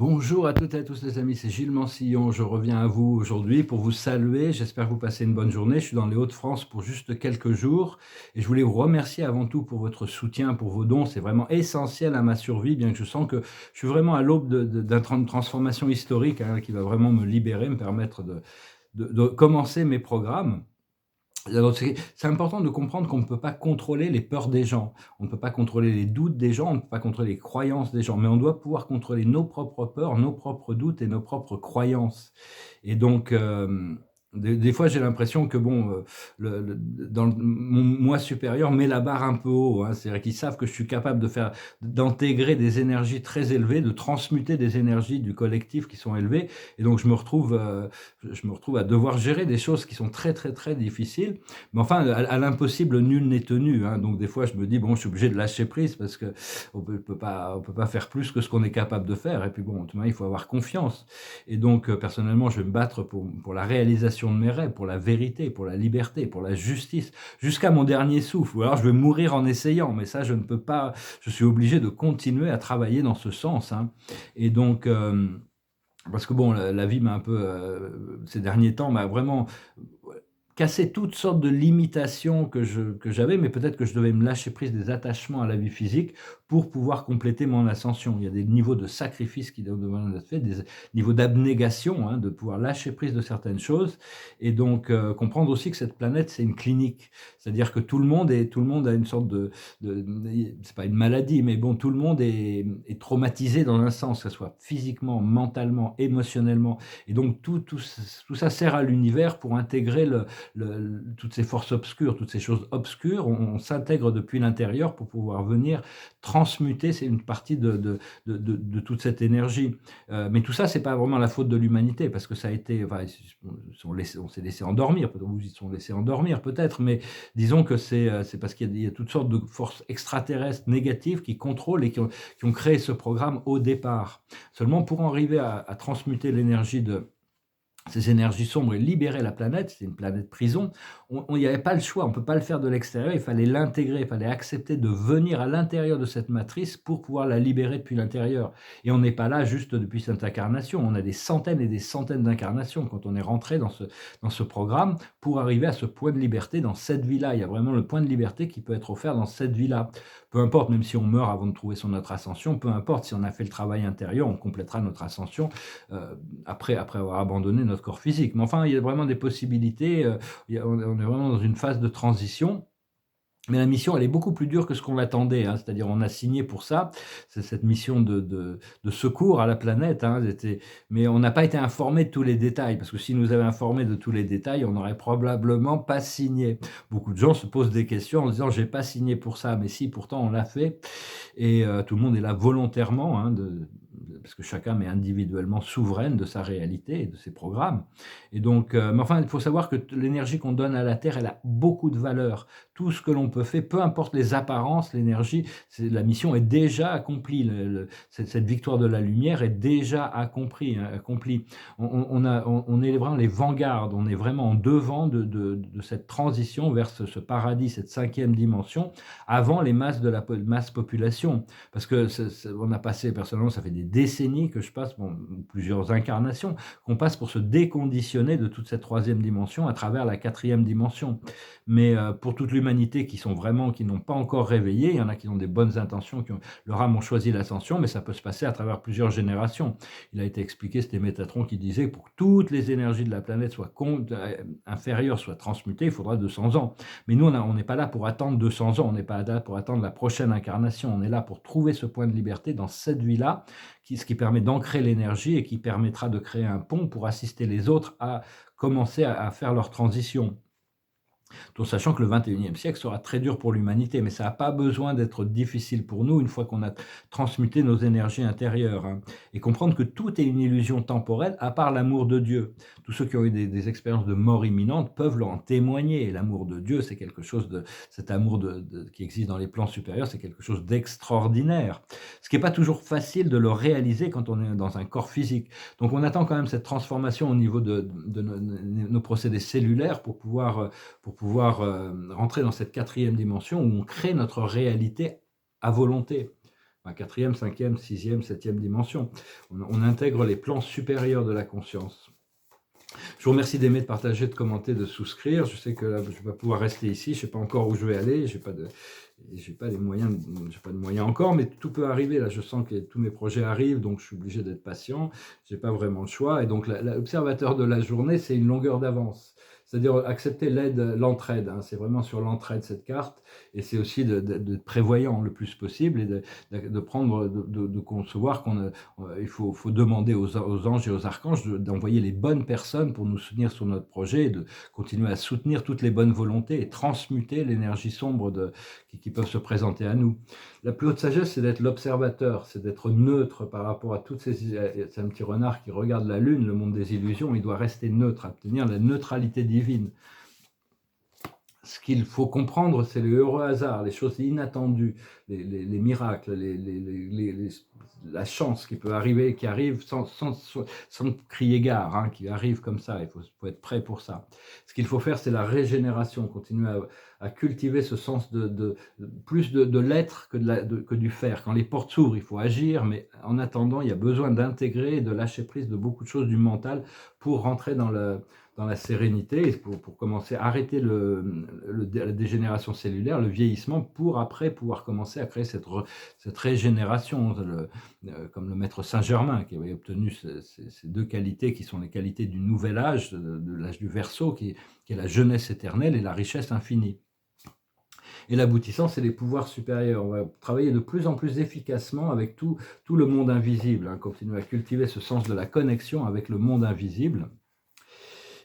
Bonjour à toutes et à tous les amis, c'est Gilles Mansillon. Je reviens à vous aujourd'hui pour vous saluer. J'espère que vous passez une bonne journée. Je suis dans les Hauts-de-France pour juste quelques jours et je voulais vous remercier avant tout pour votre soutien, pour vos dons. C'est vraiment essentiel à ma survie, bien que je sens que je suis vraiment à l'aube d'une transformation historique, qui va vraiment me libérer, me permettre de commencer mes programmes. Alors c'est important de comprendre qu'on ne peut pas contrôler les peurs des gens. On ne peut pas contrôler les doutes des gens, on ne peut pas contrôler les croyances des gens, mais on doit pouvoir contrôler nos propres peurs, nos propres doutes et nos propres croyances. Et donc, des fois, j'ai l'impression que bon, dans mon moi supérieur met la barre un peu haut, hein. C'est-à-dire qu'ils savent que je suis capable d'intégrer des énergies très élevées, de transmuter des énergies du collectif qui sont élevées et donc je me retrouve à devoir gérer des choses qui sont très, très, très difficiles. Mais enfin, à l'impossible, nul n'est tenu, hein. Donc des fois, je me dis: «Bon, je suis obligé de lâcher prise parce qu'on peut pas faire plus que ce qu'on est capable de faire» et puis bon, tout de même, il faut avoir confiance et donc personnellement, je vais me battre pour la réalisation de mes rêves, pour la vérité, pour la liberté, pour la justice, jusqu'à mon dernier souffle ou alors je vais mourir en essayant, mais ça, je ne peux pas, je suis obligé de continuer à travailler dans ce sens, hein et donc parce que bon, la vie m'a un peu, ces derniers temps, m'a vraiment cassé toutes sortes de limitations que j'avais, mais peut-être que je devais me lâcher prise des attachements à la vie physique pour pouvoir compléter mon ascension. Il y a des niveaux de sacrifice qui doivent devoir être faits, des niveaux d'abnégation, hein, de pouvoir lâcher prise de certaines choses et donc comprendre aussi que cette planète, c'est une clinique. C'est-à-dire que tout le monde a une sorte de c'est pas une maladie, mais bon, tout le monde est traumatisé dans un sens, que ce soit physiquement, mentalement, émotionnellement et donc tout ça sert à l'univers pour intégrer toutes ces forces obscures, toutes ces choses obscures, on s'intègre depuis l'intérieur pour pouvoir venir transmuter, c'est une partie de toute cette énergie. Mais tout ça, c'est pas vraiment la faute de l'humanité parce que ça a été, enfin, on s'est laissé endormir, ou ils se sont laissés endormir peut-être, mais disons que c'est parce qu'il y a toutes sortes de forces extraterrestres négatives qui contrôlent et qui ont créé ce programme au départ. Seulement pour en arriver à transmuter l'énergie de ces énergies sombres et libérer la planète, c'est une planète prison, il n'y avait pas le choix, on ne peut pas le faire de l'extérieur, il fallait l'intégrer, il fallait accepter de venir à l'intérieur de cette matrice pour pouvoir la libérer depuis l'intérieur. Et on n'est pas là juste depuis cette incarnation, on a des centaines et des centaines d'incarnations quand on est rentré dans ce programme pour arriver à ce point de liberté dans cette vie-là. Il y a vraiment le point de liberté qui peut être offert dans cette vie-là. Peu importe, même si on meurt avant de trouver son autre ascension, peu importe, si on a fait le travail intérieur, on complétera notre ascension après avoir abandonné notre corps physique. Mais enfin, il y a vraiment des possibilités, on est vraiment dans une phase de transition, mais la mission, elle est beaucoup plus dure que ce qu'on l'attendait, hein. C'est-à-dire on a signé pour ça, c'est cette mission de secours à la planète, hein, mais on n'a pas été informé de tous les détails, parce que s'ils nous avaient informés de tous les détails, on n'aurait probablement pas signé. Beaucoup de gens se posent des questions en se disant: «J'ai pas signé pour ça», mais si, pourtant on l'a fait et tout le monde est là volontairement, hein, parce que chacun est individuellement souveraine de sa réalité et de ses programmes et donc mais enfin, il faut savoir que l'énergie qu'on donne à la Terre, elle a beaucoup de valeur. Tout ce que l'on peut faire, peu importe les apparences, l'énergie, la mission est déjà accomplie. Cette victoire de la lumière est déjà accomplie. On est vraiment les vanguardes, on est vraiment en devant de cette transition vers ce paradis, cette cinquième dimension, avant les masses de la masse population. Parce que on a passé, personnellement, ça fait des décennies que je passe, bon, plusieurs incarnations, qu'on passe pour se déconditionner de toute cette troisième dimension à travers la quatrième dimension. Mais pour toute l'humanité qui n'ont pas encore réveillé, il y en a qui ont des bonnes intentions, leur âme ont choisi l'ascension, mais ça peut se passer à travers plusieurs générations. Il a été expliqué, c'était Métatron qui disait, pour que toutes les énergies de la planète soient inférieures, soient transmutées, il faudra 200 ans. Mais nous, on n'est pas là pour attendre 200 ans, on n'est pas là pour attendre la prochaine incarnation, on est là pour trouver ce point de liberté dans cette vie-là, ce qui permet d'ancrer l'énergie et qui permettra de créer un pont pour assister les autres à commencer à faire leur transition. Tout en sachant que le 21e siècle sera très dur pour l'humanité, mais ça n'a pas besoin d'être difficile pour nous une fois qu'on a transmuté nos énergies intérieures, hein. Et comprendre que tout est une illusion temporelle à part l'amour de Dieu. Tous ceux qui ont eu des expériences de mort imminente peuvent leur en témoigner. Et l'amour de Dieu, c'est quelque chose cet amour qui existe dans les plans supérieurs, c'est quelque chose d'extraordinaire. Ce qui n'est pas toujours facile de le réaliser quand on est dans un corps physique. Donc on attend quand même cette transformation au niveau de nos procédés cellulaires pour pouvoir rentrer dans cette quatrième dimension où on crée notre réalité à volonté. enfin, quatrième, cinquième, sixième, septième dimension. On intègre les plans supérieurs de la conscience. Je vous remercie d'aimer, de partager, de commenter, de souscrire. Je sais que là, je ne vais pas pouvoir rester ici. Je ne sais pas encore où je vais aller. J'ai pas les moyens, j'ai pas de moyens encore, mais tout peut arriver. Là, je sens que tous mes projets arrivent, donc je suis obligé d'être patient. J'ai pas vraiment le choix. Et donc, l'observateur de la journée, c'est une longueur d'avance. C'est-à-dire accepter l'aide, l'entraide. Hein. C'est vraiment sur l'entraide cette carte. Et c'est aussi d'être prévoyant le plus possible et de prendre, de concevoir il faut demander aux anges et aux archanges d'envoyer les bonnes personnes pour nous soutenir sur notre projet et de continuer à soutenir toutes les bonnes volontés et transmuter l'énergie sombre qui peuvent se présenter à nous. La plus haute sagesse, c'est d'être l'observateur, c'est d'être neutre par rapport à toutes ces... C'est un petit renard qui regarde la lune, le monde des illusions, il doit rester neutre, obtenir la neutralité divine. Ce qu'il faut comprendre, c'est les heureux hasards, les choses inattendues, les miracles, la chance qui peut arriver, qui arrive sans crier gare, hein, qui arrive comme ça, il faut être prêt pour ça. Ce qu'il faut faire, c'est la régénération, continuer à cultiver ce sens plus de l'être que du faire. Quand les portes s'ouvrent, il faut agir, mais en attendant, il y a besoin d'intégrer et de lâcher prise de beaucoup de choses du mental pour rentrer dans la sérénité, pour commencer à arrêter la dégénération cellulaire, le vieillissement, pour après pouvoir commencer à créer cette régénération, comme le maître Saint-Germain, qui avait obtenu ces deux qualités, qui sont les qualités du nouvel âge, de l'âge du Verseau, qui est la jeunesse éternelle et la richesse infinie. Et l'aboutissant, c'est les pouvoirs supérieurs. On va travailler de plus en plus efficacement avec tout le monde invisible, hein, continuer à cultiver ce sens de la connexion avec le monde invisible.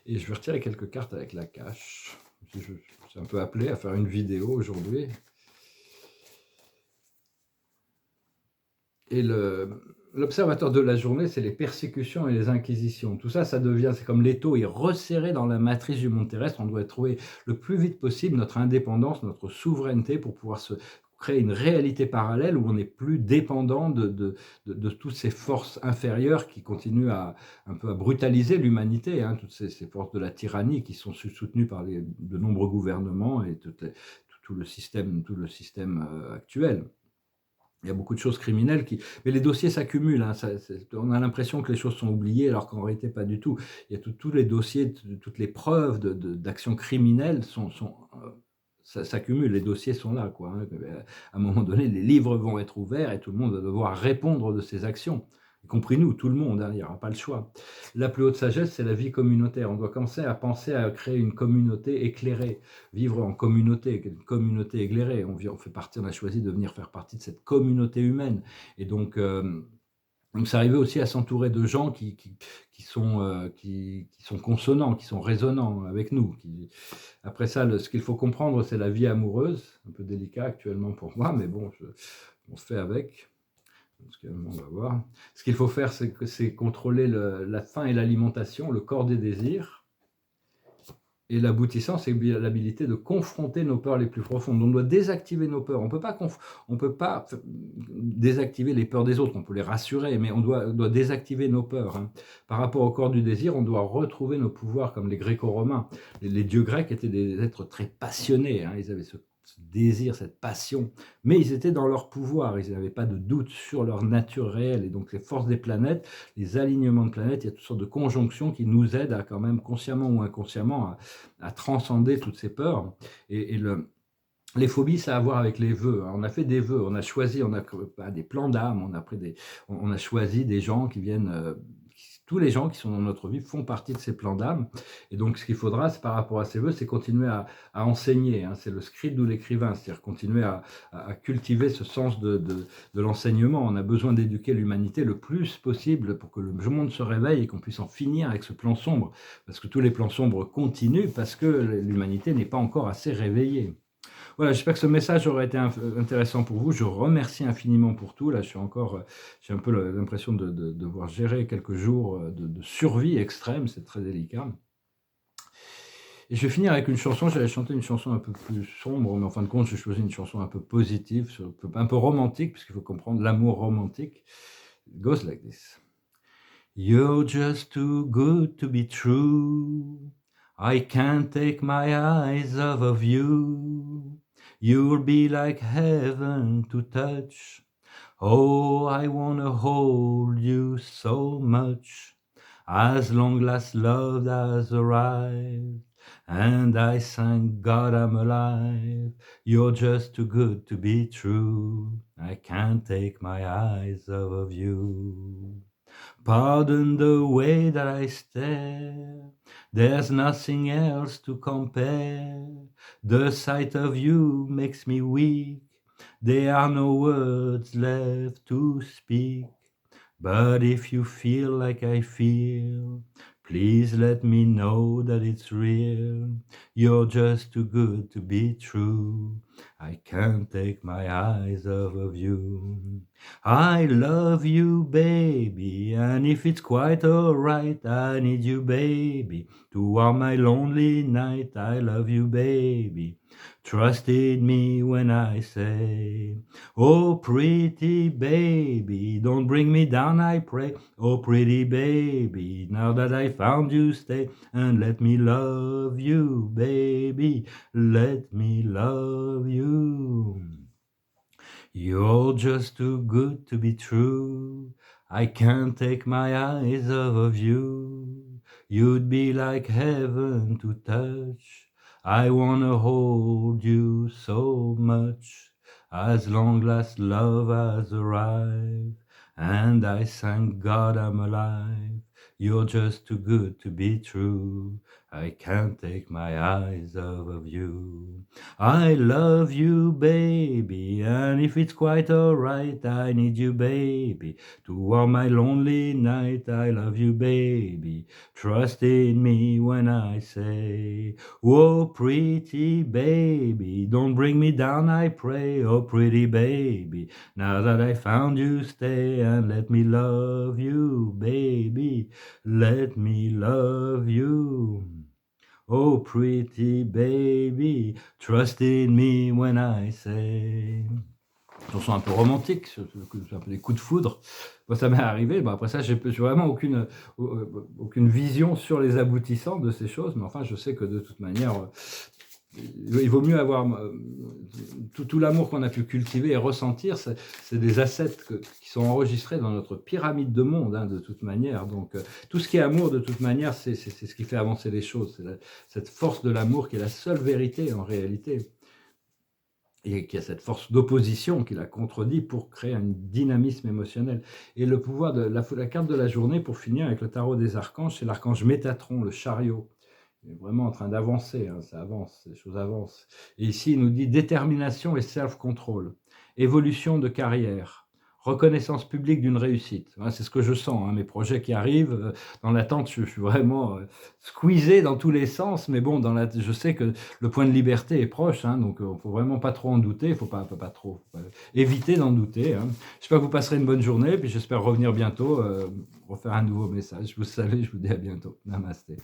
Et je vais retirer quelques cartes avec la cache. Je suis un peu appelé à faire une vidéo aujourd'hui. Et l'observateur de la journée, c'est les persécutions et les inquisitions. Tout ça, ça devient, c'est comme l'étau est resserré dans la matrice du monde terrestre. On doit trouver le plus vite possible notre indépendance, notre souveraineté pour pouvoir se créer une réalité parallèle où on n'est plus dépendant de toutes ces forces inférieures qui continuent un peu à brutaliser l'humanité, hein, toutes ces forces de la tyrannie qui sont soutenues par de nombreux gouvernements et tout le système actuel. Il y a beaucoup de choses criminelles mais les dossiers s'accumulent, hein, on a l'impression que les choses sont oubliées alors qu'en réalité pas du tout. Il y a tous les dossiers, toutes les preuves d'actions criminelles ça s'accumule, les dossiers sont là, quoi, hein. À un moment donné, les livres vont être ouverts et tout le monde va devoir répondre de ses actions, y compris nous, tout le monde, hein, il n'y aura pas le choix. La plus haute sagesse, c'est la vie communautaire. On doit commencer à penser à créer une communauté éclairée, vivre en communauté, une communauté éclairée. On a choisi de venir faire partie de cette communauté humaine. Et donc c'est arrivé aussi à s'entourer de gens qui sont consonants, qui sont résonnants avec nous. Après ça, ce qu'il faut comprendre, c'est la vie amoureuse, un peu délicat actuellement pour moi, mais bon, on se fait avec. On va voir. Ce qu'il faut faire, c'est contrôler la faim et l'alimentation, le corps des désirs. Et l'aboutissant, c'est l'habilité de confronter nos peurs les plus profondes. On doit désactiver nos peurs. On peut pas désactiver les peurs des autres. On peut les rassurer, mais on doit désactiver nos peurs, hein. Par rapport au corps du désir, on doit retrouver nos pouvoirs comme les Gréco-romains. Les dieux grecs étaient des êtres très passionnés, hein. Ils avaient ce désir, cette passion, mais ils étaient dans leur pouvoir, ils n'avaient pas de doute sur leur nature réelle, et donc les forces des planètes, les alignements de planètes, il y a toutes sortes de conjonctions qui nous aident à quand même, consciemment ou inconsciemment, à transcender toutes ces peurs, les phobies, ça a à voir avec les vœux, hein. On a fait des vœux, on a choisi, on a des plans d'âme, on a choisi des gens qui viennent, tous les gens qui sont dans notre vie font partie de ces plans d'âme. Et donc, ce qu'il faudra, c'est par rapport à ces vœux, c'est continuer à enseigner, hein. C'est le scribe ou l'écrivain, c'est-à-dire continuer à cultiver ce sens de l'enseignement. On a besoin d'éduquer l'humanité le plus possible pour que le monde se réveille et qu'on puisse en finir avec ce plan sombre. Parce que tous les plans sombres continuent parce que l'humanité n'est pas encore assez réveillée. Voilà, j'espère que ce message aura été intéressant pour vous. Je remercie infiniment pour tout. Là, j'ai un peu l'impression de devoir gérer quelques jours de survie extrême. C'est très délicat. Et je vais finir avec une chanson. J'allais chanter une chanson un peu plus sombre, mais en fin de compte, j'ai choisi une chanson un peu positive, un peu romantique, puisqu'il faut comprendre l'amour romantique. It goes like this. You're just too good to be true. I can't take my eyes off of you. You'll be like heaven to touch. Oh, I wanna hold you so much, as long as love has arrived. And I thank God I'm alive. You're just too good to be true. I can't take my eyes off of you. Pardon the way that I stare. There's nothing else to compare. The sight of you makes me weak. There are no words left to speak. But if you feel like I feel, please let me know that it's real. You're just too good to be true. I can't take my eyes off of you. I love you, baby, and if it's quite alright, I need you, baby, to warm my lonely night. I love you, baby. Trust in me when I say, oh, pretty baby, don't bring me down, I pray. Oh, pretty baby, now that I found you, stay and let me love you, baby. Let me love you. You're just too good to be true. I can't take my eyes off of you. You'd be like heaven to touch. I wanna hold you so much, as long as love has arrived. And I thank God I'm alive. You're just too good to be true. I can't take my eyes off of you. I love you, baby, and if it's quite alright, I need you, baby, to warm my lonely night. I love you, baby. Trust in me when I say, oh, pretty baby, don't bring me down, I pray. Oh, pretty baby, now that I found you, stay and let me love you, baby. Let me love you. Oh, pretty baby, trust in me when I say. Chanson un peu romantique, un peu des coups de foudre. Moi, ça m'est arrivé. Bon, après ça, j'ai vraiment aucune vision sur les aboutissants de ces choses, mais enfin, je sais que de toute manière, il vaut mieux avoir tout l'amour qu'on a pu cultiver et ressentir. C'est des assets qui sont enregistrés dans notre pyramide de monde, hein, de toute manière. Donc, tout ce qui est amour, de toute manière, c'est ce qui fait avancer les choses. C'est cette force de l'amour qui est la seule vérité en réalité. Et qui a cette force d'opposition qui la contredit pour créer un dynamisme émotionnel. Et le pouvoir de la carte de la journée, pour finir avec le tarot des archanges, c'est l'archange Métatron, le chariot. Il est vraiment en train d'avancer, hein, ça avance, les choses avancent. Et ici, il nous dit détermination et self-control, évolution de carrière, reconnaissance publique d'une réussite. Voilà, c'est ce que je sens, hein, mes projets qui arrivent. Dans l'attente, je suis vraiment squeezé dans tous les sens, mais bon, je sais que le point de liberté est proche, hein, donc il ne faut vraiment pas trop en douter, il ne faut pas trop éviter d'en douter. Hein. J'espère que vous passerez une bonne journée, puis j'espère revenir bientôt, refaire un nouveau message. Je vous salue, je vous dis à bientôt. Namasté.